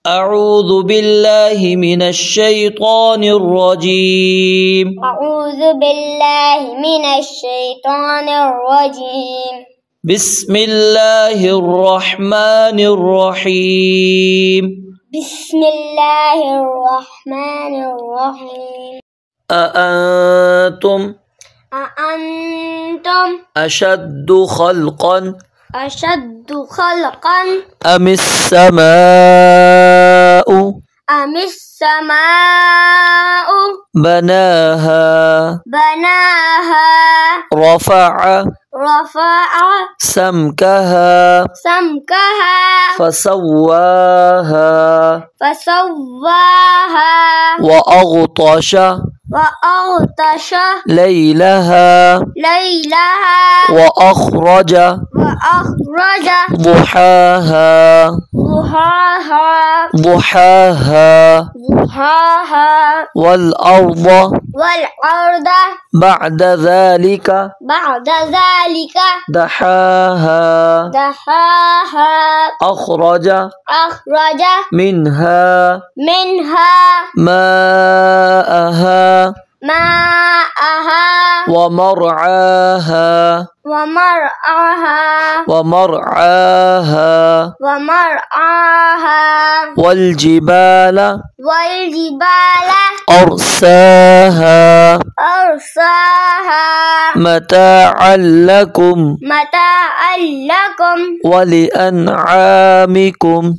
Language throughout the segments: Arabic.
أعوذ بالله من الشيطان الرجيم. أعوذ بالله من الشيطان الرجيم. بسم الله الرحمن الرحيم. بسم الله الرحمن الرحيم. أأنتم أشد خلقا أم السماء بناها رفع سمكها فسواها وأغطش ليلها وأخرج ضحاها والأرض بعد ذلك دحاها أخرج منها ماءها ومرعاها والجبال أرساها متاعا لكم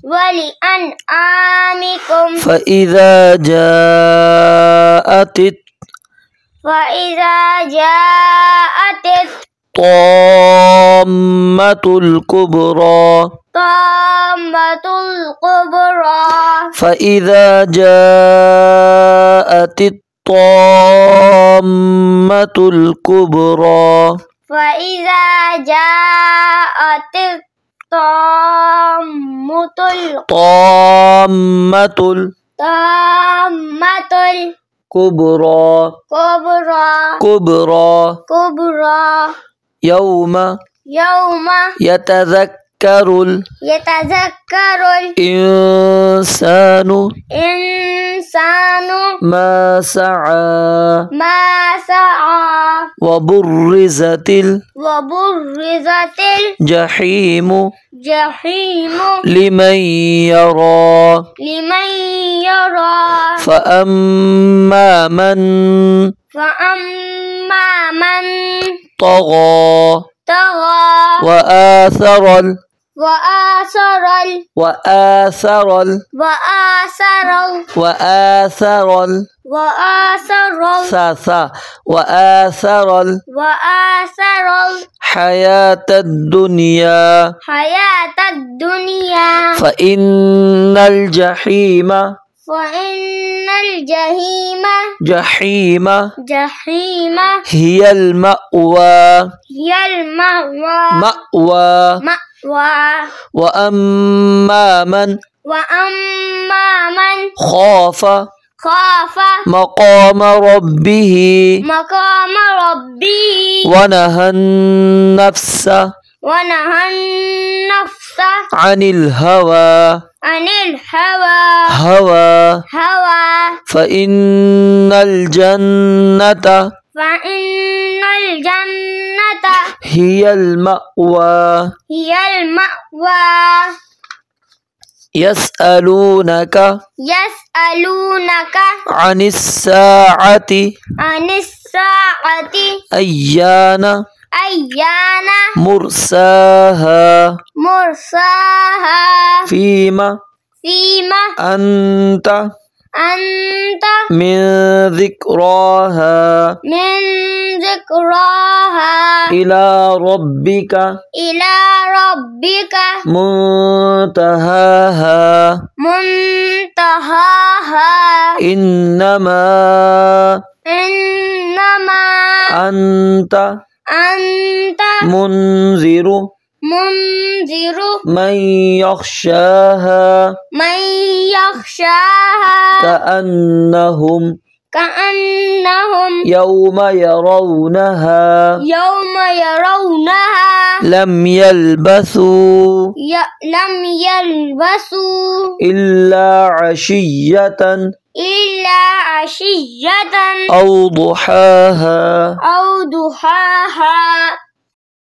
ولأنعامكم فإذا جاءت الطامة الكبرى فإذا جاءت الطامة الكبرى كبرى يوم يتذكر الإنسان ما سعى وبرزت الجحيم لمن يرى فأما من طغى وآثر الحياة الدنيا فإن الجحيم هي المأوى وأما من خاف مقام ربه ونهى النفس عن الهوى فإن الجنة هي المأوى يسألونك عن الساعة أيان مرساها فيما أنت من ذكراها إلى ربك منتهاها إنما أنت منذر من يخشاها كأنهم كأنهم يوم يرونها لم يلبثوا لم يلبثوا إلا عشية عشية أو ضحاها أو ضحاها